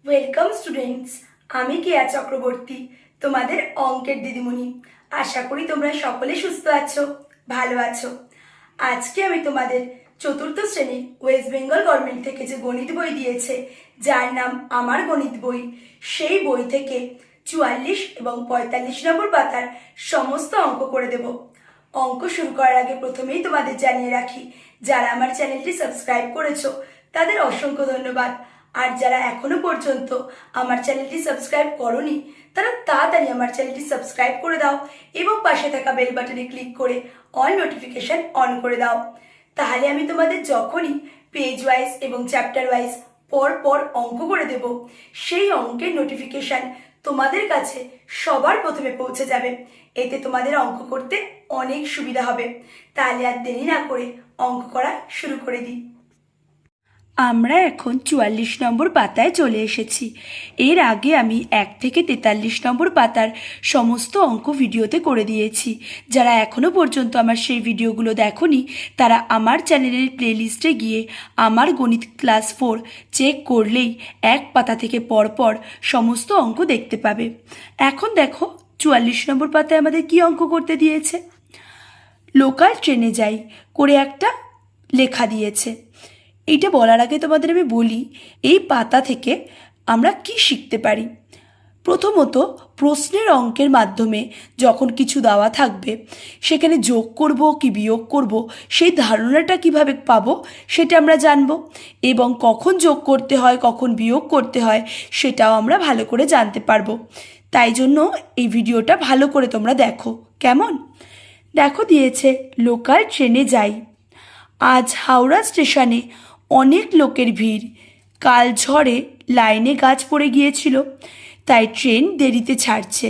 Welcome students. আমি কেয়া চক্রবর্তী, তোমাদের অঙ্কের দিদিমণি। আশা করি তোমরা সকলে সুস্থ আছো, ভালো আছো। আজকে আমি তোমাদের চতুর্থ শ্রেণী ওয়েস্ট বেঙ্গল গভর্নমেন্ট থেকে যে গণিত বই দিয়েছে, যার নাম আমার গণিত বই, সেই বই থেকে 44 এবং 45 নম্বর পাতার সমস্ত অঙ্ক করে দেব। অঙ্ক শুরু করার আগে প্রথমেই তোমাদের জানিয়ে রাখি, যারা আমার চ্যানেলটি সাবস্ক্রাইব করেছো তাদের অসংখ্য ধন্যবাদ। আর যারা এখনো পর্যন্ত আমার চ্যানেলটি সাবস্ক্রাইব করোনি, তারা তাড়াতাড়ি আমার চ্যানেলটি সাবস্ক্রাইব করে দাও এবং পাশে থাকা বেল বাটনে ক্লিক করে অল নোটিফিকেশন অন করে দাও। তাহলে আমি তোমাদের যখনই পেজ ওয়াইজ এবং চ্যাপ্টার ওয়াইজ পর পর অঙ্ক করে দেব, সেই অঙ্কের নোটিফিকেশন তোমাদের কাছে সবার প্রথমে পৌঁছে যাবে। এতে তোমাদের অঙ্ক করতে অনেক সুবিধা হবে। তাহলে আর দেরি না করে অঙ্ক করা শুরু করে দিই। আমরা এখন 44 নম্বর পাতায় চলে এসেছি। এর আগে আমি 1 থেকে 43 নম্বর পাতার সমস্ত অঙ্ক ভিডিওতে করে দিয়েছি। যারা এখনও পর্যন্ত আমার সেই ভিডিওগুলো দেখোনি, তারা আমার চ্যানেলের প্লেলিস্টে গিয়ে আমার গণিত ক্লাস 4 চেক করলেই 1 পাতা থেকে পরপর সমস্ত অঙ্ক দেখতে পাবে। এখন দেখো 44 নম্বর পাতায় আমাদের কি অঙ্ক করতে দিয়েছে। লোকাল ট্রেনে যাই করে একটা লেখা দিয়েছে। এইটা বলার আগে তোমাদের আমি বলি, এই পাতা থেকে আমরা কি শিখতে পারি। প্রথমত, প্রশ্নের অঙ্কের মাধ্যমে যখন কিছু দেওয়া থাকবে, সেখানে যোগ করব কি বিয়োগ করব, সেই ধারণাটা কিভাবে পাবো সেটা আমরা জানব, এবং কখন যোগ করতে হয় কখন বিয়োগ করতে হয় সেটাও আমরা ভালো করে জানতে পারবো। তাই জন্য এই ভিডিওটা ভালো করে তোমরা দেখো। কেমন? দেখো দিয়েছে, লোকাল ট্রেনে যাই। আজ হাওড়া স্টেশনে অনেক লোকের ভিড়। কাল ঝড়ে লাইনে গাছ পড়ে গিয়েছিল, তাই ট্রেন দেরিতে ছাড়ছে।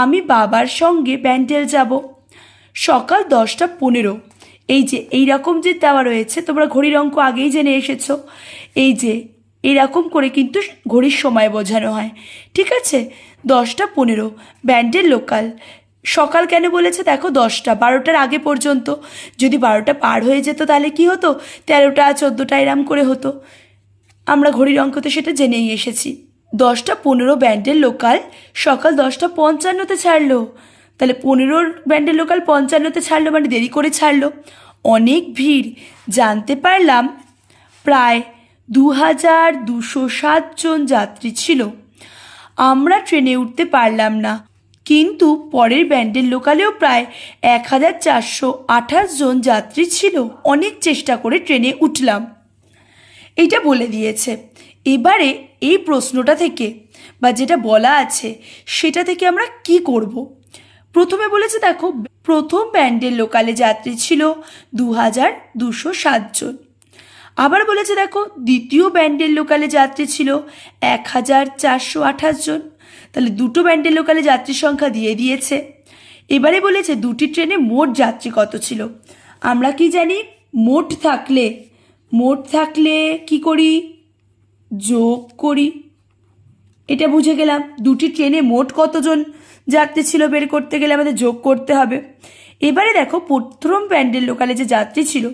আমি বাবার সঙ্গে ব্যান্ডেল যাব। সকাল 10:15। এই যে এইরকম যে দেওয়া রয়েছে, তোমরা ঘড়ির অঙ্ক আগেই জেনে এসেছো। এই যে এরকম করে কিন্তু ঘড়ির সময় বোঝানো হয়, ঠিক আছে? 10:15 ব্যান্ডেল লোকাল। সকাল কেন বলেছে দেখো, 10টা, 12টার আগে পর্যন্ত। যদি 12টা পার হয়ে যেত তাহলে কি হতো, 13টা 14টা এরম করে হতো। আমরা ঘড়ির অঙ্কতে সেটা জেনেই এসেছি। 10:15 ব্যান্ডেল লোকাল সকাল 10:55-তে ছাড়লো। তাহলে 15 ব্যান্ডেল লোকাল 55-তে ছাড়লো, মানে দেরি করে ছাড়লো। অনেক ভিড়, জানতে পারলাম প্রায় 2207 জন যাত্রী ছিল। আমরা ট্রেনে উঠতে পারলাম না, কিন্তু পরের ব্যান্ডেল লোকালেও প্রায় 1428 জন যাত্রী ছিল। অনেক চেষ্টা করে ট্রেনে উঠলাম। এইটা বলে দিয়েছে। এবারে এই প্রশ্নটা থেকে বা যেটা বলা আছে সেটা থেকে আমরা কি করব। প্রথমে বলেছে দেখো, প্রথম ব্যান্ডেল লোকালে যাত্রী ছিল 2207 জন। আবার বলেছে দেখো, দ্বিতীয় ব্যান্ডেল লোকালে যাত্রী ছিল 1428 জন। তাহলে দুটো ব্যান্ডেল লোকালে যাত্রীর সংখ্যা দিয়ে দিয়েছে। এবারে বলেছে দুটি ট্রেনে মোট যাত্রী কত ছিল। আমরা কি জানি, মোট থাকলে কি করি, যোগ করি। এটা বুঝে গেলাম। দুটি ট্রেনে মোট কতজন যাত্রী ছিল বের করতে গেলে আমাদের যোগ করতে হবে। এবারে দেখো, প্রথম ব্যান্ডেল লোকালে যে যাত্রী ছিল,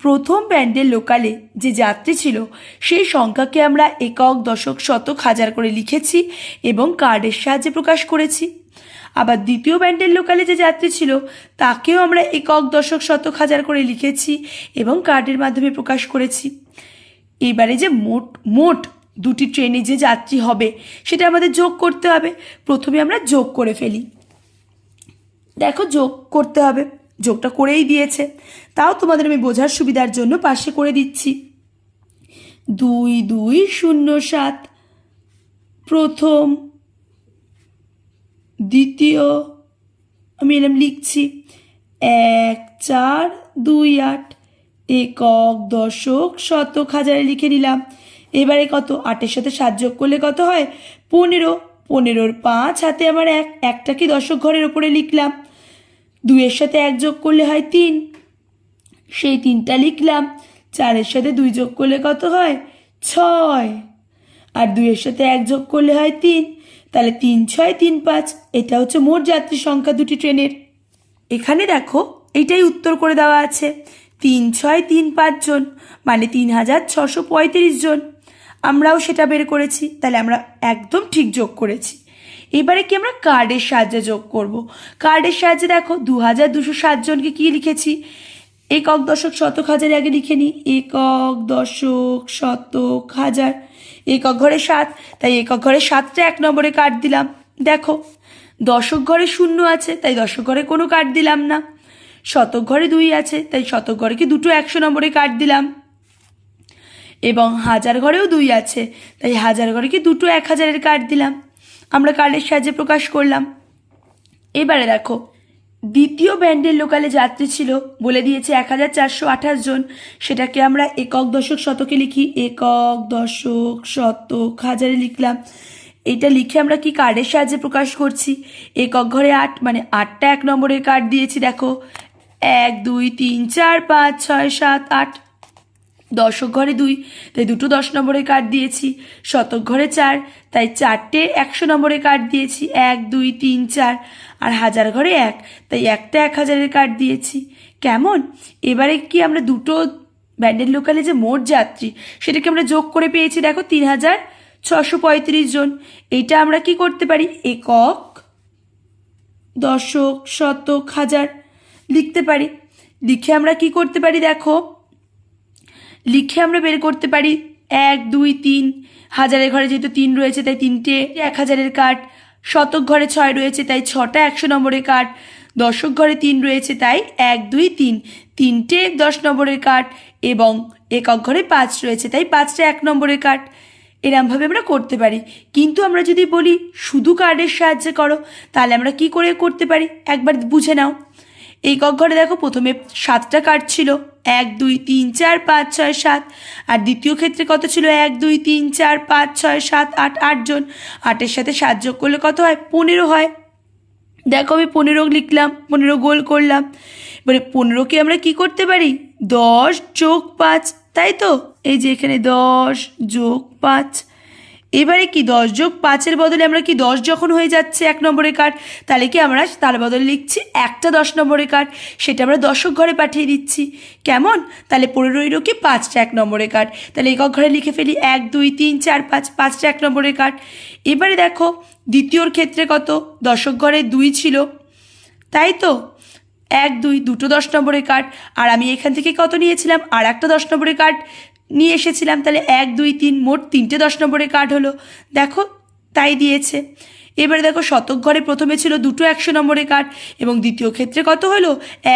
প্রথম ব্যান্ডেল লোকালে যে যাত্রী ছিল সেই সংখ্যাকে আমরা একক, দশক, শতক, হাজার করে লিখেছি এবং কার্ডের সাহায্যে প্রকাশ করেছি। আবার দ্বিতীয় ব্যান্ডেল লোকালে যে যাত্রী ছিল তাকেও আমরা একক, দশক, শতক, হাজার করে লিখেছি এবং কার্ডের মাধ্যমে প্রকাশ করেছি। এবারে যে মোট দুটি ট্রেনে যে যাত্রী হবে সেটা আমাদের যোগ করতে হবে। প্রথমে আমরা যোগ করে ফেলি। দেখো, যোগ করতে হবে, যোগটা করেই দিয়েছে। তাও তোমাদের আমি বোঝার সুবিধার জন্য পাশে করে দিচ্ছি। 2207 প্রথম, দ্বিতীয়, আমি এরম লিখছি 1428, একক, দশক, শতক, হাজারে লিখে নিলাম। এবারে কত, 8-এর সাথে 7 যোগ করলে কত হয়, 15। 15-র 5 হাতে আমার একটা কি দশক ঘরের ওপরে লিখলাম। 2-এর সাথে 1 যোগ করলে হয় 3, সেই 3টা লিখলাম। 4-এর সাথে 2 যোগ করলে কত হয়, 6, আর 2-এর সাথে 1 যোগ করলে হয় 3। তাহলে 3 6 3 5, এটা হচ্ছে মোট যাত্রী সংখ্যা দুটি ট্রেনের। এখানে দেখো, এটাই উত্তর করে দেওয়া আছে। 3 6 3 5 জন মানে 3635 জন। আমরাও সেটা বের করেছি, তাহলে আমরা একদম ঠিক যোগ করেছি। এবারে কি আমরা কার্ডের সাহায্যে যোগ করব। কার্ডের সাহায্যে দেখো 2260 জনকে কি লিখেছি, একক দশক শতক হাজার আগে লিখে নিই, একক দশক শতক হাজার, একক ঘরে 7, তাই একক ঘরে 7টা 1 নম্বরে কার্ড দিলাম। দেখো দশক ঘরে 0 আছে, তাই দশক ঘরে কোনো কার্ড দিলাম না। শতক ঘরে 2 আছে, তাই শতক ঘরে কি দুটো 100 নম্বরে কার্ড দিলাম। এবং হাজার ঘরেও 2 আছে, তাই হাজার ঘরে কি দুটো 1000-এর কার্ড দিলাম। আমরা কার্ডের সাহায্যে প্রকাশ করলাম। এবারে দেখো দ্বিতীয় ব্যান্ডের লোকালে যাত্রী ছিল, বলে দিয়েছে 1428 জন, সেটাকে আমরা একক দশক শতকে লিখি, একক দশক শতক হাজারে লিখলাম। এটা লিখে আমরা কি কার্ডের সাহায্যে প্রকাশ করছি, একক ঘরে 8, মানে 8টা 1 নম্বরের কার্ড দিয়েছি। দেখো 1 2 3 4 5 6 7 8, দশক ঘরে 2, তাই দুটো 10 নম্বরের কার্ড দিয়েছি। শতক ঘরে 4, তাই 4টে 100 নম্বরের কার্ড দিয়েছি, 1 2 3 4। আর হাজার ঘরে 1, তাই একটা 1000-এর কার্ড দিয়েছি। কেমন? এবারে কি আমরা দুটো ব্যান্ডেল লোকালে যে মোট যাত্রী সেটাকে আমরা যোগ করে পেয়েছি, দেখো 3635 জন। এইটা আমরা কি করতে পারি, একক দশক শতক হাজার লিখতে পারি। লিখে আমরা কি করতে পারি, দেখো লিখে আমরা বের করতে পারি 1 2 3, হাজারের ঘরে যেহেতু 3 রয়েছে তাই 3টে 1000-এর কার্ড, শতক ঘরে 6 রয়েছে তাই 6টা 100 নম্বরের কার্ড, দশক ঘরে 3 রয়েছে তাই 1 2 3, 3টে 10 নম্বরের কার্ড, এবং একক ঘরে 5 রয়েছে তাই 5টা 1 নম্বরের কার্ড। এরমভাবে আমরা করতে পারি। কিন্তু আমরা যদি বলি শুধু কার্ডের সাহায্যে করো, তাহলে আমরা কি করে করতে পারি একবার বুঝে নাও। একক ঘরে দেখো প্রথমে 7টা কার্ড ছিল, 1 2 3 4 5 6 7, আর দ্বিতীয় ক্ষেত্রে কত ছিল, 1 2 3 4 5 6 7 8, 8 জন। 8-এর সাথে 7 যোগ করলে কত হয়, 15 হয়। দেখো আমি 15 লিখলাম, 15 গোল করলাম। এবারে 15কে আমরা কি করতে পারি, 10 যোগ 5, তাই তো, এই যে এখানে 10 যোগ 5। এবারে কি 10 যোগ 5-এর বদলে আমরা কি 10 যখন হয়ে যাচ্ছে 1 নম্বরের কার্ড, তাহলে কি আমরা তার বদলে লিখছি একটা 10 নম্বরের কার্ড, সেটা আমরা দশক ঘরে পাঠিয়ে দিচ্ছি। কেমন? তাহলে 15 কি 5টা 1 নম্বরের কার্ড, তাহলে একক ঘরে লিখে ফেলি 1 2 3 4 5, 5টা 1 নম্বরের কার্ড। এবারে দেখো দ্বিতীয়র ক্ষেত্রে কত, দশক ঘরে 2 ছিল, তাই তো, 1 2, দুটো 10 নম্বরের কার্ড। আর আমি এখান থেকে কত নিয়েছিলাম, আর একটা 10 নম্বরের কার্ড নিয়ে এসেছিলাম, তাহলে 1 2 3, মোট 3টে 10 নম্বরের কার্ড হলো। দেখো তাই দিয়েছে। এবারে দেখো শতক ঘরে প্রথমে ছিল দুটো 100 নম্বরের কার্ড, এবং দ্বিতীয় ক্ষেত্রে কত হলো,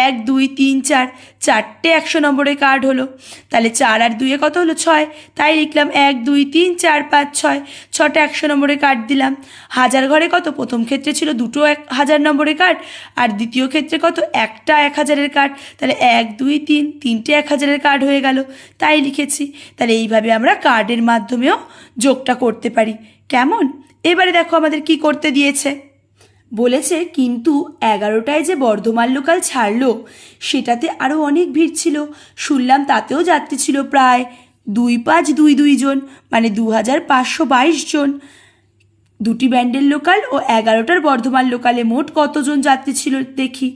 1 2 3 4, 4টে 100 নম্বরের কার্ড হলো। তাহলে 4 আর 2-এ কত হলো, 6, তাই লিখলাম 1 2 3 4 5 6, 6টা 100 নম্বরের কার্ড দিলাম। হাজার ঘরে কত, প্রথম ক্ষেত্রে ছিল দুটো 1000 নম্বরের কার্ড, আর দ্বিতীয় ক্ষেত্রে কত, একটা 1000-এর কার্ড, তাহলে 1 2 3, 3টে 1000-এর কার্ড হয়ে গেল, তাই লিখেছি। তাহলে এইভাবে আমরা কার্ডের মাধ্যমেও যোগটা করতে পারি। কেমন? এবারে দেখো আমাদের কি করতে দিয়েছে, বলেছে কিন্তু 11টায় যে বর্ধমান লোকাল ছাড়লো সেটাতে আরও অনেক ভিড় ছিল, শুনলাম তাতেও যাত্রী ছিল প্রায় 2522 জন, মানে 2522 জন। দুটি ব্যান্ডেল লোকাল ও 11টার বর্ধমান লোকালে মোট কতজন যাত্রী ছিল দেখি।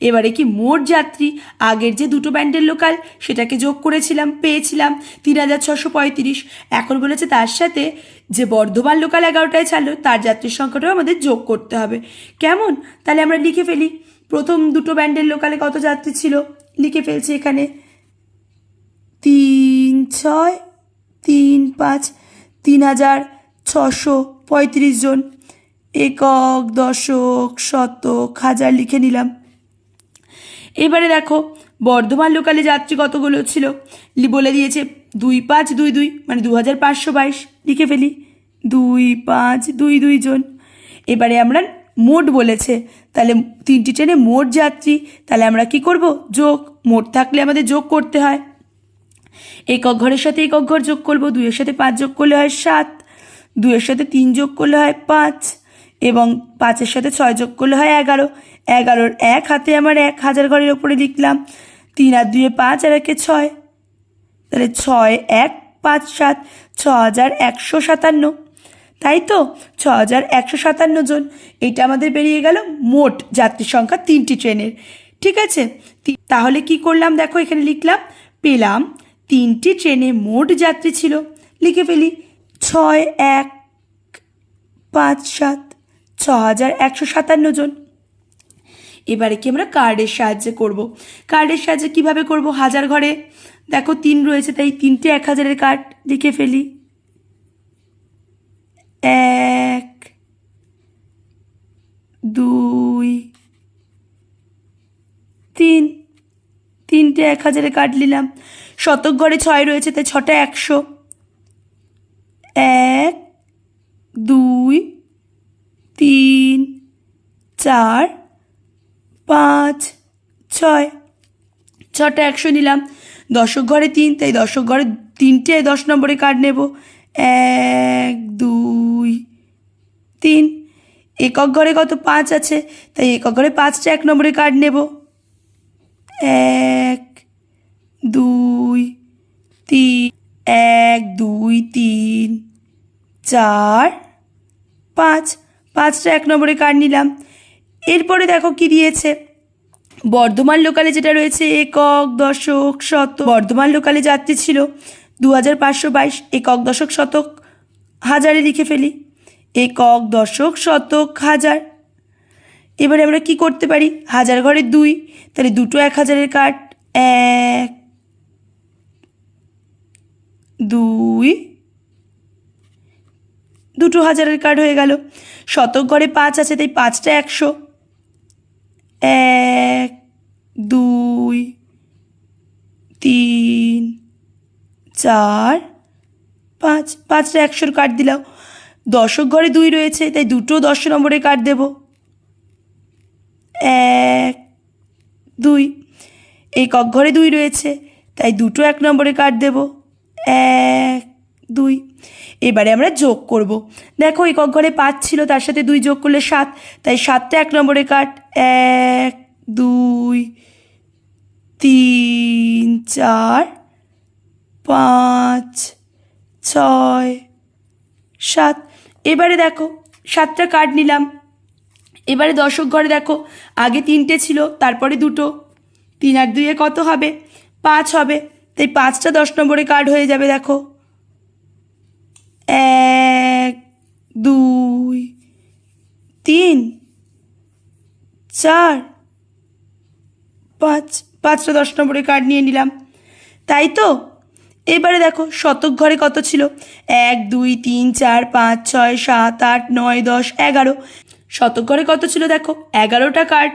এবারে কি মোট যাত্রী, আগের যে দুটো ব্যান্ডেল লোকাল সেটাকে যোগ করেছিলাম, পেয়েছিলাম 3635। এখন বলেছে তার সাথে যে বর্ধমান লোকাল 11টায় ছাড়লো তার যাত্রীর সংখ্যাটাও আমাদের যোগ করতে হবে। কেমন? তাহলে আমরা লিখে ফেলি, প্রথম দুটো ব্যান্ডেল লোকালে কত যাত্রী ছিল, লিখে ফেলছি এখানে 3 6 3 5, 3635 জন। একক দশক শতক হাজার লিখে নিলাম। এবারে দেখো বর্ধমান লোকালে যাত্রী কতগুলো ছিল, বলে দিয়েছে 2522, মানে 2522, লিখে ফেলি 2522 জন। এবারে আমরা মোট বলেছে, তাহলে 3টি ট্রেনে মোট যাত্রী, তাহলে আমরা কি করব, যোগ। মোট থাকলে আমাদের যোগ করতে হয়। একক ঘরের সাথে একক ঘর যোগ করব, 2-এর সাথে 5 যোগ করলে হয় 7, 2-এর সাথে 3 যোগ করলে হয় 5, এবং 5-এর সাথে 6 যোগ করলে হয় 11। 11-র 1 হাতে আমার 1000 ঘরের ওপরে লিখলাম, 3 আর 2-এ 5 আর 1-এ 6, তাহলে 6 1 5 7, 6157, তাই তো, 6157 জন। এটা আমাদের বেরিয়ে গেল মোট যাত্রী সংখ্যা 3টি ট্রেনের। ঠিক আছে, তাহলে কি করলাম, দেখো এখানে লিখলাম, পেলাম 3টি ট্রেনে মোট যাত্রী ছিল, লিখে ফেলি 6157 6157 জন। এবারে কি আমরা কার্ডের সাহায্যে করব। কার্ডের সাহায্যে কিভাবে করব? হাজার ঘরে দেখো 3 রয়েছে, তাই 3টে 1000-এর কার্ড লিখে ফেলি। 1 2 3, 3টে 1000-এর কার্ড নিলাম। শতক ঘরে 6 রয়েছে, তাই 6টা 100। 1 2 3 4 5 6, 6টা 100 নিলাম। দশক ঘরে 3, তাই দশক ঘরে 3টে 10 নম্বরের কার্ড নেব। 1 2 3। একক ঘরে কত? 5 আছে, তাই একক ঘরে 5টা 1 নম্বরের কার্ড নেব। 1 2 3 1 2 3 4 5, 5টা 1 নম্বরের কার্ড নিলাম। এরপরে দেখো কি দিয়েছে, বর্ধমান লোকালে যেটা রয়েছে একক দশক শতক। বর্ধমান লোকালে যাত্রী ছিল 2522। একক দশক শতক হাজারে লিখে ফেলি। একক দশক শতক হাজার। এবারে আমরা কি করতে পারি? হাজার ঘরে 2, তাহলে দুটো 1000-এর কার্ড। 1 2, দুটো 1000-এর কার্ড হয়ে গেল। শতক ঘরে 5 আছে, তাই 5টা 100। 1 2 3 4 5, 5টা 100-র কার্ড দিলাম। দশক ঘরে 2 রয়েছে, তাই দুটো 10 নম্বরের কার্ড দেব। 1 2। একক ঘরে 2 রয়েছে, তাই দুটো 1 নম্বরের কার্ড দেব। 1 2। এবারে আমরা যোগ করব। দেখো একক ঘরে 5 ছিল, তার সাথে 2 যোগ করলে 7, তাই 7টা 1 নম্বরের কার্ড। 1 2 3 4 5 6 7। এবারে দেখো 7টা কার্ড নিলাম। এবারে দশক ঘরে দেখো আগে 3টে ছিল, তারপরে দুটো। 3 আর 2 কত হবে? 5 হবে, তাই 5টা 10 নম্বরের কার্ড হয়ে যাবে। দেখো 1 2 3 4 5, 5টা 10 নম্বরের কার্ড নিয়ে নিলাম, তাই তো। এবারে দেখো শতক ঘরে কত ছিল? 1 2 3 4 5 6 7 8 9 10 11। শতক ঘরে কত ছিল? দেখো 11টা কার্ড।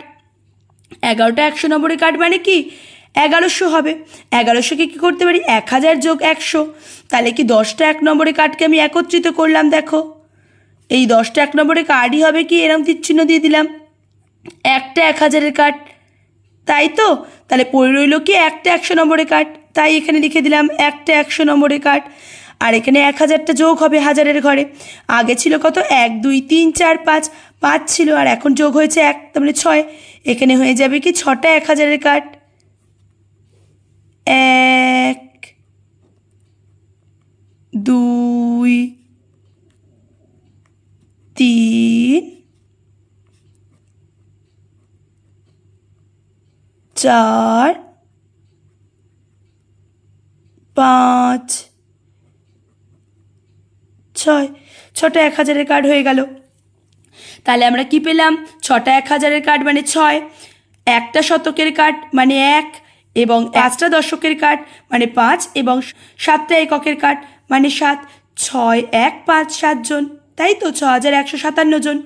11টা 100 নম্বরের কার্ড মানে কি? 1100 হবে। 1100-কে কী করতে পারি? 1000 যোগ 100, তাহলে কি 10টা 1 নম্বরের কার্ডকে আমি একত্রিত করলাম। দেখো এই 10টা 1 নম্বরের কার্ডই হবে কি? এরকম তীরচিহ্ন দিয়ে দিলাম। একটা 1000-এর কার্ড, তাই তো। তাহলে পড়ে রইল কি? একটা 100 নম্বরের কার্ড, তাই এখানে লিখে দিলাম একটা 100 নম্বরের কার্ড। আর এখানে 1000টা যোগ হবে হাজারের ঘরে। আগে ছিল কত? 1 2 3 4 5, 5 ছিল, আর এখন যোগ হয়েছে 1, তার মানে 6। এখানে হয়ে যাবে কি? 6টা 1000-এর কার্ড। 1 2 3 4 5 6, 6টা 1000-এর কার্ড হয়ে গেল। তাহলে আমরা কি পেলাম? 6টা 1000-এর কার্ড মানে 6, একটা শতকের কার্ড মানে 1, এবং 5টা দশকের কার্ড মানে 5, এবং 7টা এককের কার্ড মানে 7। 6 1 5 7 জন, তাই তো 6157 জন।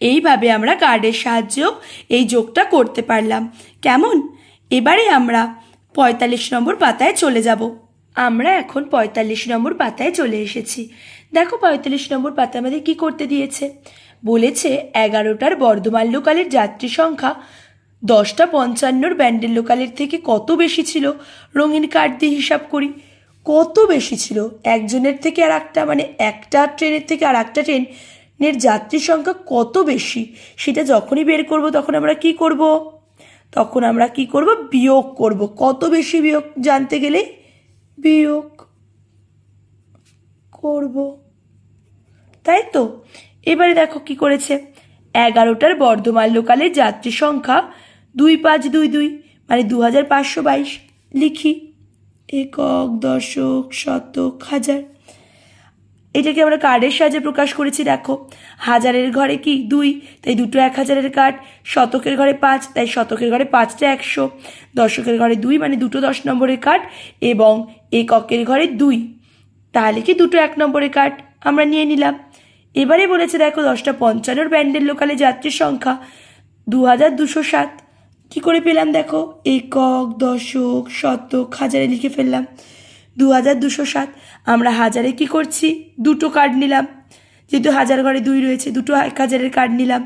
এইভাবে আমরা কার্ডের সাহায্যেও এই যোগটা করতে পারলাম। কেমন? এবারে আমরা 45 নম্বর পাতায় চলে যাব। আমরা এখন 45 নম্বর পাতায় চলে এসেছি। দেখো 45 নম্বর পাতা আমাদের কি করতে দিয়েছে? বলেছে 11টার বর্ধমান লোকালের যাত্রী সংখ্যা 10টা 55-র ব্যান্ডেল লোকালের থেকে কত বেশি ছিল? রঙিন কার্ড দিয়ে হিসাব করি। কত বেশি ছিল? একজনের থেকে আর একটা, মানে একটা ট্রেনের থেকে আর একটা ট্রেনের যাত্রী সংখ্যা কত বেশি, সেটা যখনই বের করব তখন আমরা কি করব? বিয়োগ করব। কত বেশি বিয়োগ জানতে গেলে বিয়োগ করব, তাই তো। এবারে দেখো কি করেছে? 11টার বর্ধমান লোকালের যাত্রী সংখ্যা 2522, মানে 2522 লিখি। একক দশক শতক হাজার। এটাকে আমরা কার্ডের সাহায্যে প্রকাশ করেছি। দেখো, হাজারের ঘরে কি 2, তাই দুটো 1000-এর কার্ড। শতকের ঘরে 5, তাই শতকের ঘরে 5টা 100। দশকের ঘরে 2 মানে দুটো 10 নম্বরের কার্ড, এবং এককের ঘরে 2, তাহলে কি দুটো 1 নম্বরের কার্ড আমরা নিয়ে নিলাম। এবারে বলেছে দেখো 10টা 55 ব্যান্ডেল লোকালে যাত্রীর সংখ্যা 2207। কি করে পেলাম দেখো, একক, দশক, শতক, হাজারে লিখে ফেললাম 2207। আমরা হাজারে কি করছি, দুটো কার্ড নিলাম, যেহেতু হাজার ঘরে 2 রয়েছে দুটো 1000-এর কার্ড নিলাম।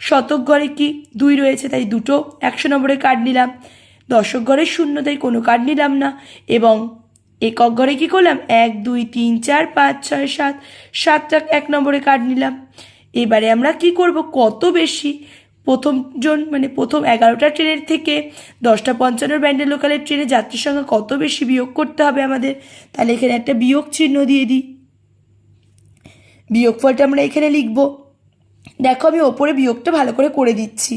শতক ঘরে কি 2 রয়েছে, তাই দুটো 100 নম্বরের কার্ড নিলাম। দশক ঘরে 0, তাই কোনো কার্ড নিলাম না। এবং একক ঘরে কি করলাম, 1 2 3 4 5 6 7, 7টা 1 নম্বরের কার্ড নিলাম। এবারে আমরা কি করব, কত বেশি প্রথমজন মানে প্রথম 11টা ট্রেনের থেকে 10টা 55 ব্যান্ডেল লোকালের ট্রেনে যাত্রীর সংখ্যা কত বেশি বিয়োগ করতে হবে আমাদের। তাহলে এখানে একটা বিয়োগ চিহ্ন দিয়ে দিই। বিয়োগফলটা আমরা এখানে লিখব। দেখো, আমি ওপরে বিয়োগটা ভালো করে করে দিচ্ছি,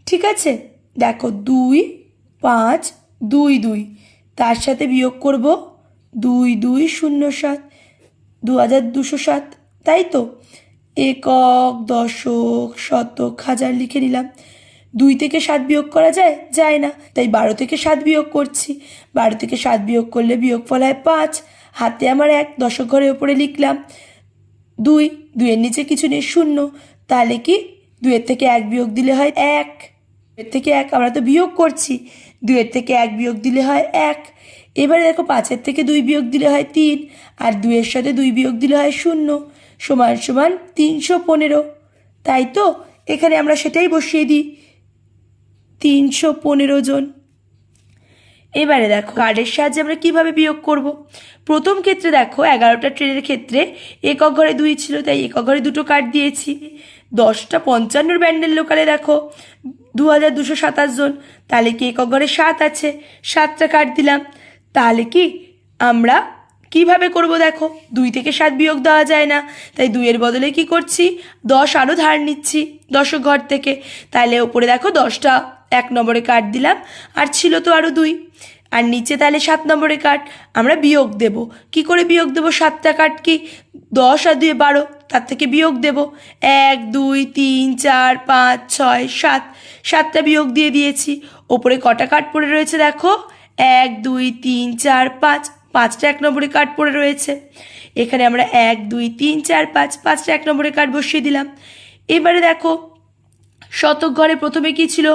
ঠিক আছে। দেখো 2 5 2 2, তার সাথে বিয়োগ করব 2 2 0 7, 2207, তাই তো। একক, দশক, শতক, হাজার লিখে নিলাম। 2 থেকে 7 বিয়োগ করা যায়, যায় না, তাই 12 থেকে 7 বিয়োগ করছি। 12 থেকে 7 বিয়োগ করলে বিয়োগফল হয় 5। হাতে আমার 1, দশক ঘরের ওপরে লিখলাম 2, 2-এর নিচে কিছু নেই, 0। তাহলে কি 2-এর থেকে 1 বিয়োগ দিলে হয় 1। 2-এর থেকে 1, আমরা তো বিয়োগ করছি, 2-এর থেকে 1 বিয়োগ দিলে হয় 1। এবারে দেখো 5-এর থেকে 2 বিয়োগ দিলে হয় 3, আর 2-এর সাথে 2 বিয়োগ দিলে হয় 0, সমান সমান 315। তাই তো, এখানে আমরা সেটাই বসিয়ে দিই, 315 জন। এবারে দেখো কার্ডের সাহায্যে আমরা কিভাবে বিয়োগ করব। প্রথম ক্ষেত্রে দেখো 11টা ট্রেনের ক্ষেত্রে একক ঘরে 2 ছিল, তাই একক ঘরে দুটো কার্ড দিয়েছি। 10টা 55 ব্যান্ডেল লোকালে দেখো 2227 জন, তাহলে কি একক ঘরে 7 আছে, 7টা কার্ড দিলাম। তাহলে কি আমরা কিভাবে করব, দেখো 2 থেকে 7 বিয়োগ দেওয়া যায় না, তাই 2-এর বদলে কি করছি, 10 আরও ধার নিচ্ছি দশক ঘর থেকে। তাহলে ওপরে দেখো 10টা 1 নম্বরে কার্ড দিলাম, আর ছিল তো আরও 2, আর নিচে তাহলে 7 নম্বরে কার্ড আমরা বিয়োগ দেব। কি করে বিয়োগ দেব, 7টা কার্ড কি 10 আর 2 12, তার থেকে বিয়োগ দেব 1 2 3 4 5 6 7, 7টা বিয়োগ দিয়ে দিয়েছি। ওপরে কটা কার্ড পড়ে রয়েছে দেখো, 1 2 3 4 5, 5টা 1 নম্বরে কার্ড পড়ে রয়েছে। এখানে আমরা 1 2 3 4 5, 5টা 1 নম্বরে কার্ড বসিয়ে দিলাম। এবারে দেখো শতক ঘরে প্রথমে কি ছিল,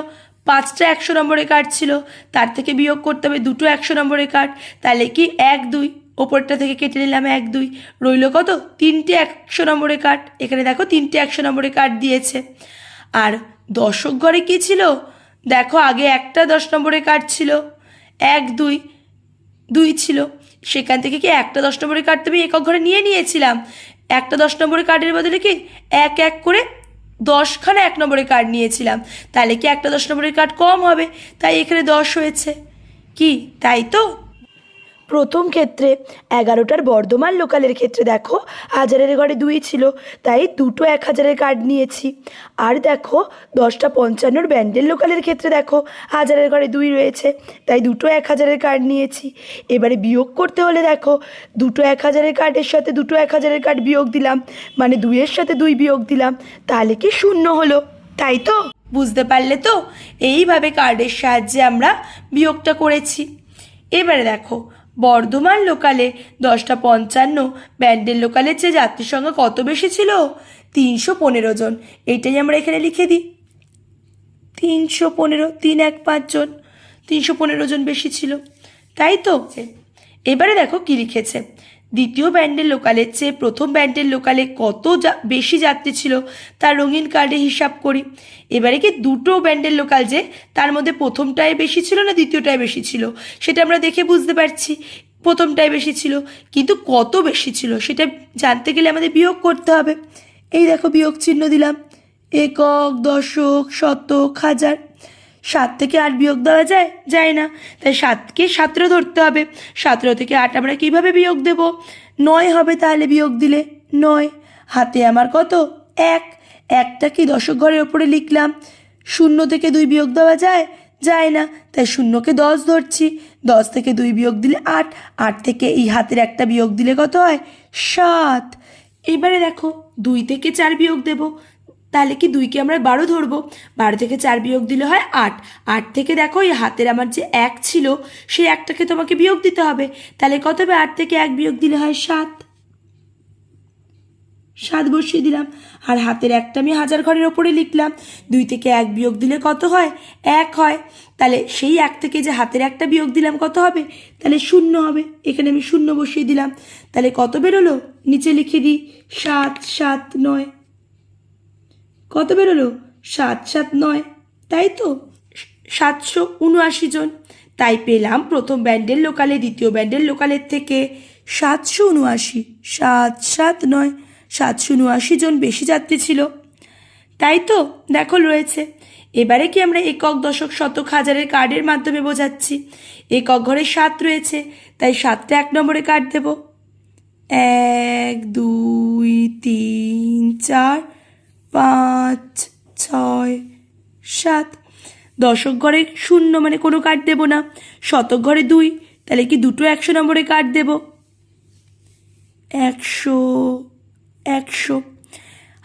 5টা 100 নম্বরের কার্ড ছিল, তার থেকে বিয়োগ করতে হবে দুটো 100 নম্বরের কার্ড। তাহলে কি 1 2, ওপরটা থেকে কেটে নিলাম 1 2, রইল কত, 3টে 100 নম্বরের কার্ড। এখানে দেখো 3টে 100 নম্বরের কার্ড দিয়েছে। আর দশক ঘরে কি ছিল, দেখো আগে একটা 10 নম্বরের কার্ড ছিল, 1 2 2 ছিল, সেখান থেকে কি একটা 10 নম্বরের কার্ড আমি একক ঘরে নিয়েছিলাম। একটা 10 নম্বরের কার্ডের বদলে কি 1 1 করে 10খানা 1 নম্বরের কার্ড নিয়েছিলাম, তাহলে কি একটা 10 নম্বরের কার্ড কম হবে, তাই এখানে 10 হয়েছে। কি তাই তো। প্রথম ক্ষেত্রে 11টার বর্ধমান লোকালের ক্ষেত্রে দেখো হাজারের ঘরে 2 ছিল, তাই দুটো 1000-এর কার্ড নিয়েছি। আর দেখো 10টা 55 ব্যান্ডেল লোকালের ক্ষেত্রে দেখো হাজারের ঘরে 2 রয়েছে, তাই দুটো 1000-এর কার্ড নিয়েছি। এবারে বিয়োগ করতে হলে দেখো দুটো 1000-এর কার্ডের সাথে দুটো 1000-এর কার্ড বিয়োগ দিলাম, মানে 2-এর সাথে 2 বিয়োগ দিলাম, তাহলে কি 0 হলো, তাই তো। বুঝতে পারলে তো, এইভাবে কার্ডের সাহায্যে আমরা বিয়োগটা করেছি। এবারে দেখো বর্ধমান লোকালে 10টা 55 ব্যান্ডেল লোকালের চেয়ে যাত্রীর সংখ্যা কত বেশি ছিল, 315 জন। এইটাই আমরা এখানে লিখে দিই, 315, 3 1 5 জন, 315 জন বেশি ছিল, তাই তো। এবারে দেখো কি লিখেছে, দ্বিতীয় ব্যান্ডেল লোকালের চেয়ে প্রথম ব্যান্ডেল লোকালে কত বেশি যাত্রী ছিল তার রঙিন কার্ডে হিসাব করি। এবারে কি দুটো ব্যান্ডেল লোকাল যে, তার মধ্যে প্রথমটায় বেশি ছিল না দ্বিতীয়টায় বেশি ছিল, সেটা আমরা দেখে বুঝতে পারছি প্রথমটায় বেশি ছিল, কিন্তু কত বেশি ছিল সেটা জানতে গেলে আমাদের বিয়োগ করতে হবে। এই দেখো বিয়োগ চিহ্ন দিলাম, একক, দশক, শতক, হাজার। 7 থেকে 8 বিয়োগ দেওয়া যায়, যায় না, তাই 7কে 17 ধরতে হবে। 17 থেকে 8 আমরা কিভাবে বিয়োগ দেব, 9 হবে তাহলে বিয়োগ দিলে 9। হাতে আমার কত, 1, 1টা কি দশক ঘরের ওপরে লিখলাম। 0 থেকে 2 বিয়োগ দেওয়া যায়, যায় না, তাই 0কে 10 ধরছি। 10 থেকে 2 বিয়োগ দিলে 8, 8 থেকে এই হাতের একটা বিয়োগ দিলে কত হয়, 7। এবারে দেখো 2 থেকে 4 বিয়োগ দেব, তাহলে কি 2কে আমরা 12 ধরবো, 12 থেকে 4 বিয়োগ দিলে হয় 8, 8 থেকে দেখো এই হাতের আমার যে 1 ছিল সেই 1টাকে তোমাকে বিয়োগ দিতে হবে, তাহলে কত হবে, 8 থেকে 1 বিয়োগ দিলে হয় 7, 7 বসিয়ে দিলাম। আর হাতের 1টা আমি হাজার ঘরের ওপরে লিখলাম, 2 থেকে 1 বিয়োগ দিলে কত হয়, 1 হয়, তাহলে সেই 1 থেকে যে হাতের 1টা বিয়োগ দিলাম কত হবে, তাহলে 0 হবে, এখানে আমি 0 বসিয়ে দিলাম, তাহলে কত বেরোলো, নিচে লিখে দিই 7 7 9, কত বেরোলো 7 7 9, তাই তো 779 জন। তাই পেলাম প্রথম ব্যান্ডেল লোকালে দ্বিতীয় ব্যান্ডেল লোকালের থেকে 779, 7 7 9, 779 জন বেশি যাত্রী ছিল, তাই তো দেখো রয়েছে। এবারে কি আমরা একক দশক শতক হাজারের কার্ডের মাধ্যমে বোঝাচ্ছি। একক ঘরে 7 রয়েছে, তাই 7টা 1 নম্বরে কার্ড দেব, 1 2 3 4 5 6 7। দশক ঘরে 0 মানে কোনো কার্ড দেব না, শতক ঘরে 2, তাহলে কি দুটো 100 নম্বরে কার্ড দেব, 100 100।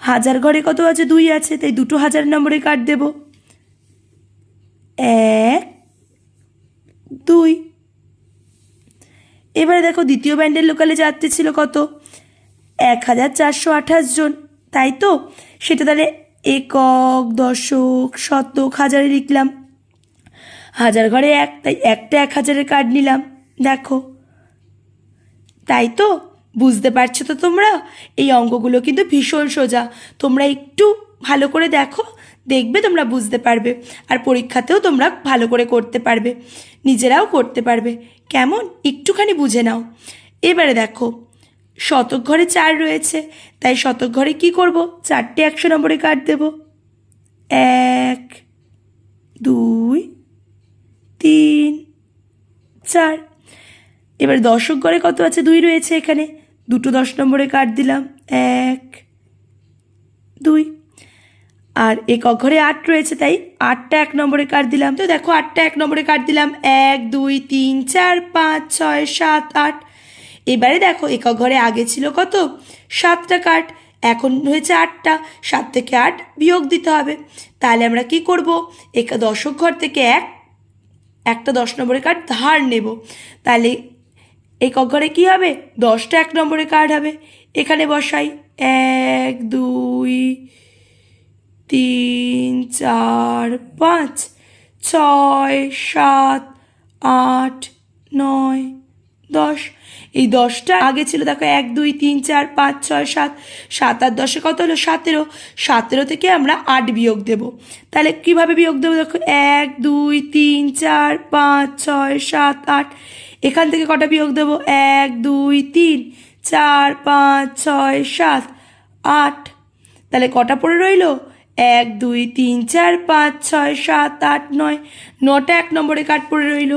হাজার ঘরে কত আছে, 2 আছে, তাই দুটো 1000 নম্বরে কার্ড দেব, 1 2। এবারে দেখো দ্বিতীয় ব্যান্ডেল লোকালে যাত্রী ছিল কত, 1428 জন, তাই তো সেটা তাহলে একক দশক শতক হাজারে লিখলাম, হাজার ঘরে 1, তাই একটা 1000-এর কার্ড নিলাম, দেখো তাই তো বুঝতে পারছো তো তোমরা। এই অঙ্কগুলো কিন্তু ভীষণ সোজা, তোমরা একটু ভালো করে দেখো, দেখবে তোমরা বুঝতে পারবে, আর পরীক্ষাতেও তোমরা ভালো করে করতে পারবে, নিজেরাও করতে পারবে, কেমন একটুখানি বুঝে নাও। এবারে দেখো শতক ঘরে 4 রয়েছে, তাই শতক ঘরে কি করব, 4টে 100 নম্বরে কার্ড দেব, 1 2 3 4। এবার দশক ঘরে কত আছে, 2 রয়েছে, এখানে দুটো 10 নম্বরে কার্ড দিলাম, 1 2। আর একক ঘরে 8 রয়েছে, তাই 8টা 1 নম্বরে কার্ড দিলাম, তো দেখো 8টা 1 নম্বরে কার্ড দিলাম, 1 2 3 4 5 6 7 8। এবারে দেখো একক ঘরে আগে ছিল কত, 7টা কার্ড, এখন হয়েছে 8টা, 7 থেকে 8 বিয়োগ দিতে হবে, তাহলে আমরা কি করব, দশক ঘর থেকে একটা 10 নম্বরের কার্ড ধার নেব, তাহলে একক ঘরে কী হবে, 10টা 1 নম্বরের কার্ড হবে, এখানে বসাই 1 2 3 4 5 6 7 8 9 10। এই 10টা আগে ছিল, দেখো 1 2 3 4 5 6 7, 7 আর 10 কত হলো, 17, 17 থেকে আমরা 8 বিয়োগ দেব, তাহলে কিভাবে বিয়োগ দেবো, দেখো 1 2 3 4 5 6 7 8, এখান থেকে কটা বিয়োগ দেবো, 1 2 3 4 5 6 7 8, তাহলে কটা পড়ে রইল, 1 2 3 4 5 6 7 8 9, 9টা 1 নম্বরে কার্ড পড়ে রইল।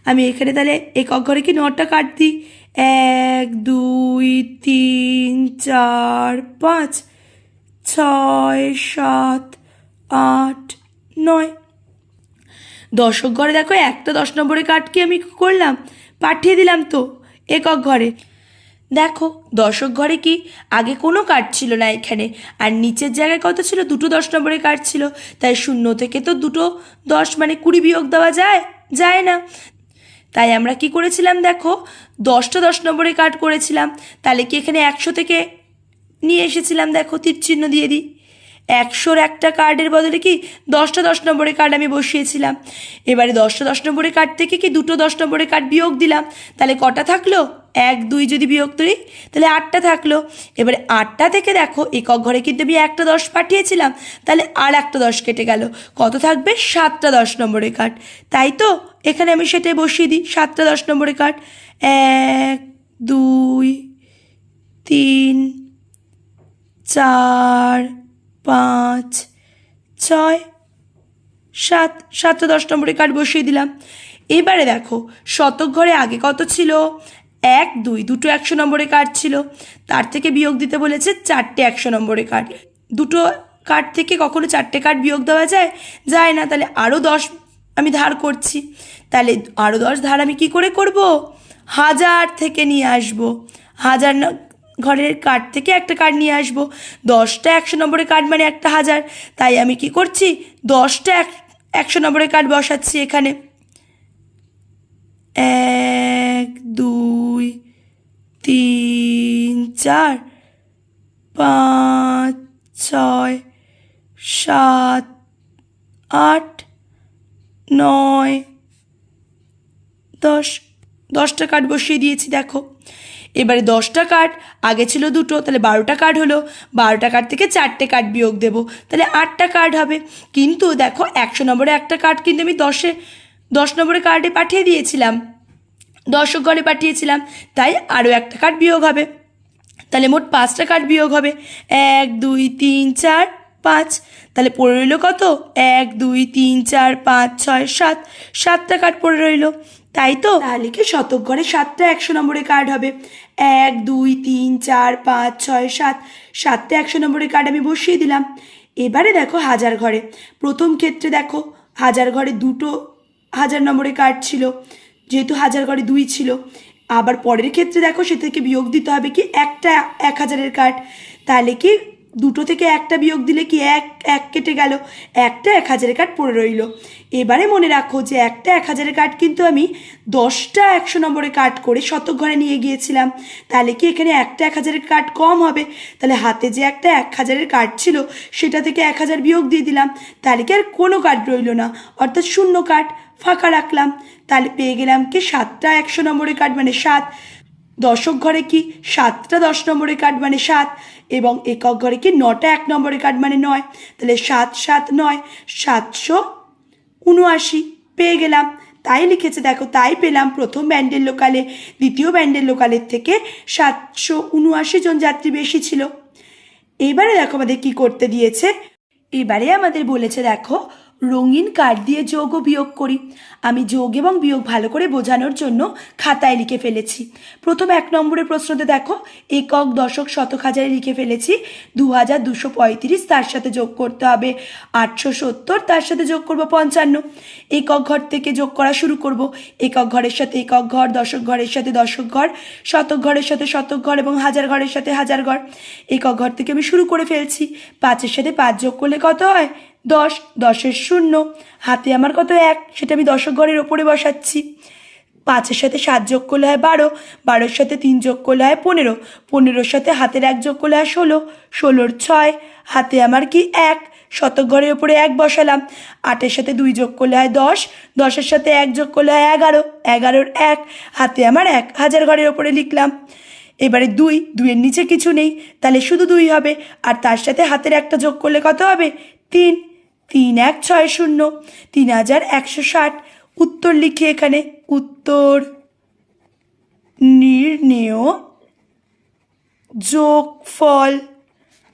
আমি এখানে তাহলে একক ঘরে কি 9টা কার্ড দিই, 1 2 3 4 5 6 7 8 9। দশক ঘরে দেখো একটা 10 নম্বরের কার্ড কি আমি করলাম, পাঠিয়ে দিলাম তো একক ঘরে। দেখো দশক ঘরে কি আগে কোনো কার্ড ছিল না এখানে, আর নিচের জায়গায় কত ছিল, দুটো 10 নম্বরের কার্ড ছিল, তাই 0 থেকে তো দুটো 10 মানে 20 বিয়োগ দেওয়া যায় না, তাই আমরা কি করেছিলাম, দেখো 10টা 10 নম্বরের কার্ড করেছিলাম, তাহলে কি এখানে 100 থেকে নিয়ে এসেছিলাম, দেখো তীর চিহ্ন দিয়ে দিই, 100-র একটা কার্ডের বদলে কি 10টা 10 নম্বরের কার্ড আমি বসিয়েছিলাম, এবারে 10টা 10 নম্বরের কার্ড থেকে কি দুটো 10 নম্বরের কার্ড বিয়োগ দিলাম, তাহলে কটা থাকলো, 1 2 যদি বিয়োগ করি তাহলে 8টা থাকলো। এবারে 8টা থেকে দেখো একক ঘরে কিন্তু আমি একটা 10 পাঠিয়েছিলাম, তাহলে আর একটা 10 কেটে গেল, কত থাকবে, 7টা 10 নম্বরের কার্ড, তাই তো এখানে আমি সেটাই বসিয়ে দিই, 7টা 10 নম্বরের কার্ড, 1 2 3 4 5 6 7, 7টা 10 নম্বরের কার্ড বসিয়ে দিলাম। এবারে দেখো শতক ঘরে আগে কত ছিল, 1 2, দুটো 100 নম্বরের কার্ড ছিল, তার থেকে বিয়োগ দিতে বলেছে 4টে 100 নম্বরের কার্ড, দুটো কার্ড থেকে কখনো 4টে কার্ড বিয়োগ দেওয়া যায় না, তাহলে আরও 10 আমি ধার করছি, তাহলে আরও 10 ধার আমি কি করে করব, 1000 থেকে নিয়ে আসবো, 1000 ঘরের কার্ড থেকে একটা কার্ড নিয়ে আসবো। 10টা 100 নম্বরের কার্ড মানে 1000, তাই আমি কি করছি 10টা 100 নম্বরের কার্ড বসাচ্ছি এখানে। 1 2 3 4 5 6 7 8 9 10, 10টা কার্ড বসিয়ে দিয়েছি দেখো। এবারে 10টা কার্ড, আগে ছিল 2টো, তাহলে 12টা কার্ড হলো। 12টা কার্ড থেকে 4টে কার্ড বিয়োগ দেবো, তাহলে 8টা কার্ড হবে। কিন্তু দেখো 100 নম্বরে একটা কার্ড কিন্তু আমি 10 নম্বরের কার্ডে পাঠিয়ে দিয়েছিলাম, দর্শক ঘরে পাঠিয়েছিলাম, তাই আরও একটা কার্ড বিয়োগ হবে। তাহলে মোট 5টা কার্ড বিয়োগ হবে। 1 2 3 4 5, তাহলে পড়ে রইল কত? 1 2 3 4 5 6 7, 7টা কার্ড পড়ে রইল, তাই তো? তাহলে কি শতক ঘরে 7টা 100 নম্বরের কার্ড হবে। 1 2 3 4 5 6 7, 7টা 100 নম্বরের কার্ড আমি বসিয়ে দিলাম। এবারে দেখো হাজার ঘরে, প্রথম ক্ষেত্রে দেখো হাজার ঘরে 2টো 1000 নম্বরের কার্ড ছিল, যেহেতু হাজার ঘরে 2 ছিল। আবার পরের ক্ষেত্রে দেখো সে থেকে বিয়োগ দিতে হবে কি একটা 1000-এর কার্ড, তাহলে কি 2টো থেকে একটা বিয়োগ দিলে কি এক কেটে গেল, একটা 1000-এর কার্ড পড়ে রইল। এবারে মনে রাখো যে একটা 1000-এর কার্ড কিন্তু আমি 10টা 100 নম্বরের কার্ড করে শতক ঘরে নিয়ে গিয়েছিলাম, তাহলে কি এখানে একটা 1000-এর কার্ড কম হবে, তাহলে হাতে যে একটা 1000-এর কার্ড ছিল সেটা থেকে 1000 বিয়োগ দিয়ে দিলাম, তাহলে কি আর কোনো কার্ড রইল না, অর্থাৎ শূন্য কার্ড ফাঁকা রাখলাম। তাহলে পেয়ে গেলাম কি 7টা 100 নম্বরের কার্ড মানে 7, দশক ঘরে কি 7টা 10 নম্বরের কার্ড মানে 7, এবং একক ঘরে কি 9টা 1 নম্বরের কার্ড মানে 9, তাহলে 7 7 9 779 পেয়ে গেলাম। তাই লিখেছে দেখো, তাই পেলাম প্রথম ব্যান্ডেল লোকালে দ্বিতীয় ব্যান্ডেল লোকালের থেকে 779 জন যাত্রী বেশি ছিল। এবারে দেখো আমাদের কি করতে দিয়েছে, এবারে আমাদের বলেছে দেখো রঙিন কার্ড দিয়ে যোগ ও বিয়োগ করি। আমি যোগ এবং বিয়োগ ভালো করে বোঝানোর জন্য খাতায় লিখে ফেলেছি। প্রথম 1 নম্বরের প্রশ্নতে দেখো একক দশক শতক হাজারে লিখে ফেলেছি 2235, তার সাথে যোগ করতে হবে 870, তার সাথে যোগ করব 55। একক ঘর থেকে যোগ করা শুরু করব, একক ঘরের সাথে একক ঘর, দশক ঘরের সাথে দশক ঘর, শতক ঘরের সাথে শতক ঘর এবং হাজার ঘরের সাথে হাজার ঘর। একক ঘর থেকে আমি শুরু করে ফেলছি, 5-এর সাথে 5 যোগ করলে কত হয়? 10, 10-এর 0, হাতে আমার কত 1, সেটা আমি দশক ঘরের ওপরে বসাচ্ছি। 5-এর সাথে 7 যোগ করলে হয় 12, 12-এর সাথে 3 যোগ করলে হয় 15, 15-এর সাথে হাতের 1 যোগ করলে হয় 16, 16-এর 6, হাতে আমার কি 1, শতক ঘরের ওপরে 1 বসালাম। 8-এর সাথে 2 যোগ করলে হয় 10, 10-এর সাথে 1 যোগ করলে হয় 11, 11-এর 1, হাতে আমার 1, হাজার ঘরের ওপরে লিখলাম। এবারে 2, 2-এর নিচে কিছু নেই, তাহলে শুধু 2 হবে, আর তার সাথে হাতের 1টা যোগ করলে কত হবে? 3, 3 1 6 0, 3160। উত্তর লিখি এখানে, উত্তর নির্ণেয় যোগফল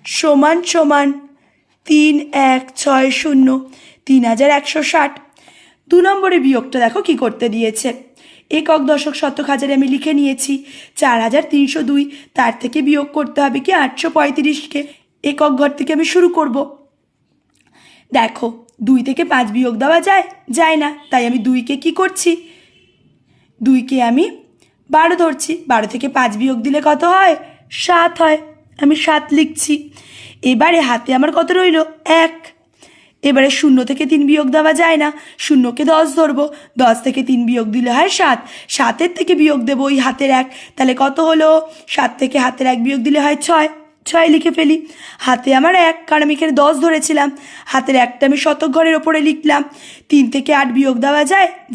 সমান সমান 3160, 3160। 2 নম্বরের বিয়োগটা দেখো কি করতে দিয়েছে। একক দশক শতক হাজারে আমি লিখে নিয়েছি 4302, তার থেকে বিয়োগ করতে হবে কি 835কে। একক ঘর থেকে আমি শুরু করব। দেখো 2 থেকে 5 বিয়োগ দেওয়া যায় না, তাই আমি 2কে কি করছি, 2কে আমি 12 ধরছি, 12 থেকে 5 বিয়োগ দিলে কত হয়? 7 হয়, আমি 7 লিখছি। এবারে হাতে আমার কত রইল? 1। এবারে 0 থেকে 3 বিয়োগ দেওয়া যায় না, 0কে 10 ধরবো, 10 থেকে 3 বিয়োগ দিলে হয় 7, 7-এর থেকে বিয়োগ দেবো ওই হাতের 1, তাহলে কত হলো? 7 থেকে হাতের 1 বিয়োগ দিলে হয় 6, 6 লিখে ফেলি। হাতে আমার 1, কারণ আমি এখানে 10 ধরেছিলাম, হাতের 1টা আমি শতক ঘরের ওপরে লিখলাম। 3 থেকে 8 বিয়োগ দেওয়া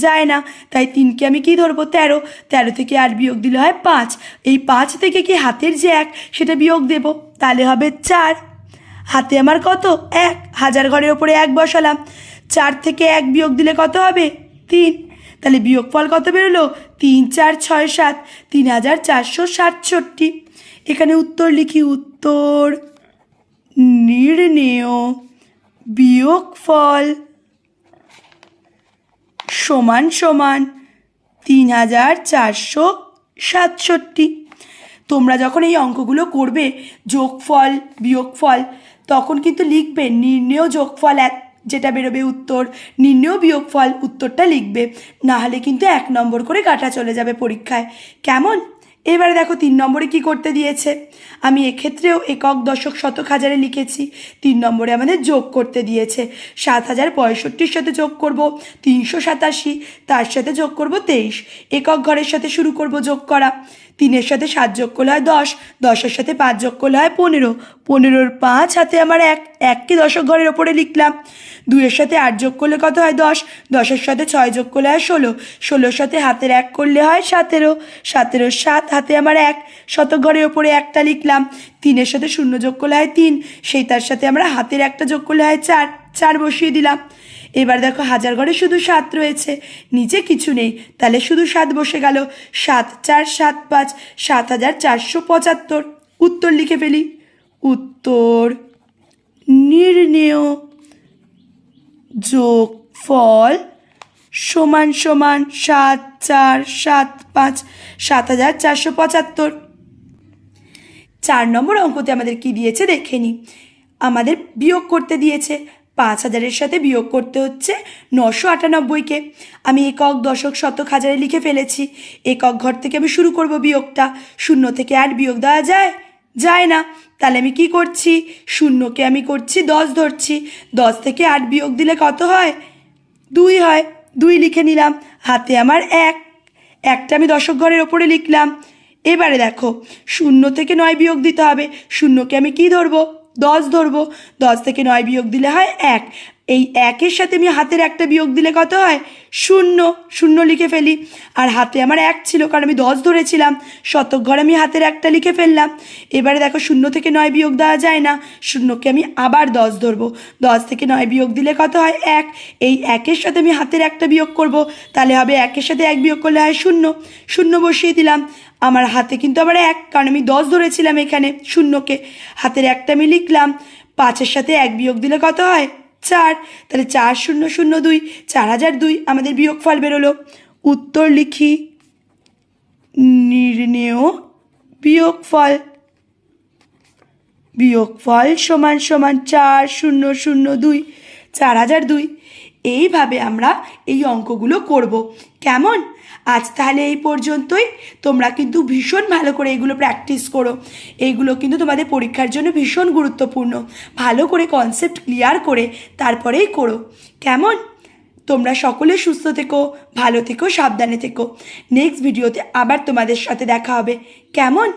যায় না, তাই 3কে আমি কি ধরবো? 13, 13 থেকে 8 বিয়োগ দিলে হয় 5, এই 5 থেকে কি হাতের যে 1 সেটা বিয়োগ দেব, তাহলে হবে 4। হাতে আমার কত? 1, হাজার ঘরের ওপরে 1 বসালাম, 4 থেকে 1 বিয়োগ দিলে কত হবে? 3, তাহলে বিয়োগফল কত বেরোলো? 3 4 6 7, 3467। এখানে উত্তর লিখি, উত্তর নির্ণেয় বিয়োগফল সমান সমান 3467। তোমরা যখন এই অঙ্কগুলো করবে যোগফল বিয়োগফল, তখন কিন্তু লিখবে নির্ণেয় যোগফল যেটা বেরোবে উত্তর, নির্ণেয় বিয়োগফল উত্তরটা লিখবে, না হলে কিন্তু 1 নম্বর করে কাটা চলে যাবে পরীক্ষায়। কেমন? এবারে দেখো 3 নম্বরে কি করতে দিয়েছে। আমি এক্ষেত্রেও একক দশক শতক হাজারে লিখেছি। 3 নম্বরে আমাদের যোগ করতে দিয়েছে। 7065-র সাথে যোগ করব 387, তার সাথে যোগ করব 23। একক ঘরের সাথে শুরু করব যোগ করা। 3-এর সাথে 7 যোগ করলে হয় 10, 10-এর সাথে 5 যোগ করলে হয় 15, 15-র 5 হাতে আমার 1, 1কে দশক ঘরের ওপরে লিখলাম। 2-এর সাথে 8 যোগ করলে কত হয় 10, 10-এর সাথে 6 যোগ করলে হয় 16, 16-র সাথে হাতের 1 করলে হয় 17, 17-র 7 হাতে আমার 1, শতক ঘরের ওপরে 1টা লিখলাম। 3-এর সাথে 0 যোগ করলে হয় 3, সেই তার সাথে আমরা হাতের 1টা যোগ করলে হয় 4, 4 বসিয়ে দিলাম। এবার দেখো হাজার ঘরে শুধু 7 রয়েছে, নিচে কিছু নেই, তাহলে শুধু 7 বসে গেল। 7 4 7 5, 7475। উত্তর লিখে ফেলি। উত্তর নির্ণেয় যোগফল সমান সমান 7 4 7 5, 7475। 4 নম্বর অঙ্কতে আমাদের কি দিয়েছে দেখে নিই। আমাদের বিয়োগ করতে দিয়েছে। 5000-এর সাথে বিয়োগ করতে হচ্ছে 998-কে। আমি একক দশক শতক হাজারে লিখে ফেলেছি। একক ঘর থেকে আমি শুরু করব বিয়োগটা। 0 থেকে 8 বিয়োগ দেওয়া যায়? যায় না। তাহলে আমি কি করছি, 0কে আমি করছি 10 ধরছি। 10 থেকে 8 বিয়োগ দিলে কত হয়? 2 হয়। 2 লিখে নিলাম। হাতে আমার 1, 1টা আমি দশক ঘরের ওপরে লিখলাম। এবারে দেখো 0 থেকে 9 বিয়োগ দিতে হবে। 0কে আমি কি ধরবো? 10 ধরবো। 10 থেকে 9 বিয়োগ দিলে হয় 1। এই 1-এর সাথে আমি হাতের 1টা বিয়োগ দিলে কত হয়? 0, 0 লিখে ফেলি। আর হাতে আমার 1 ছিল, কারণ আমি 10 ধরেছিলাম। শতক ঘরে আমি হাতের 1টা লিখে ফেললাম। এবারে দেখো 0 থেকে 9 বিয়োগ দেওয়া যায় না। 0কে আমি আবার 10 ধরবো। 10 থেকে 9 বিয়োগ দিলে কত হয়? 1। এই 1-এর সাথে আমি হাতের 1টা বিয়োগ করব, তাহলে হবে 1-এর সাথে 1 বিয়োগ করলে হয় 0, 0 বসিয়ে দিলাম। আমার হাতে কিন্তু আবার 1, কারণ আমি 10 ধরেছিলাম এখানে। 0কে হাতের 1টা আমি লিখলাম। 5-এর সাথে 1 বিয়োগ দিলে কত হয়? 4। তাহলে 4002, 4002 আমাদের বিয়োগফল বেরোলো। উত্তর লিখি। নির্ণেয় বিয়োগফল। বিয়োগফল সমান সমান 4002, 4002। এইভাবে আমরা এই অঙ্কগুলো করব। কেমন? আজ তাহলে এই পর্যন্তই। তোমরা কিন্তু ভীষণ ভালো করে এগুলো প্র্যাকটিস করো। এইগুলো কিন্তু তোমাদের পরীক্ষার জন্য ভীষণ গুরুত্বপূর্ণ। ভালো করে কনসেপ্ট ক্লিয়ার করে তারপরেই করো। কেমন? তোমরা সকলে সুস্থ থেকো, ভালো থেকো, সাবধানে থেকো। নেক্সট ভিডিওতে আবার তোমাদের সাথে দেখা হবে। কেমন?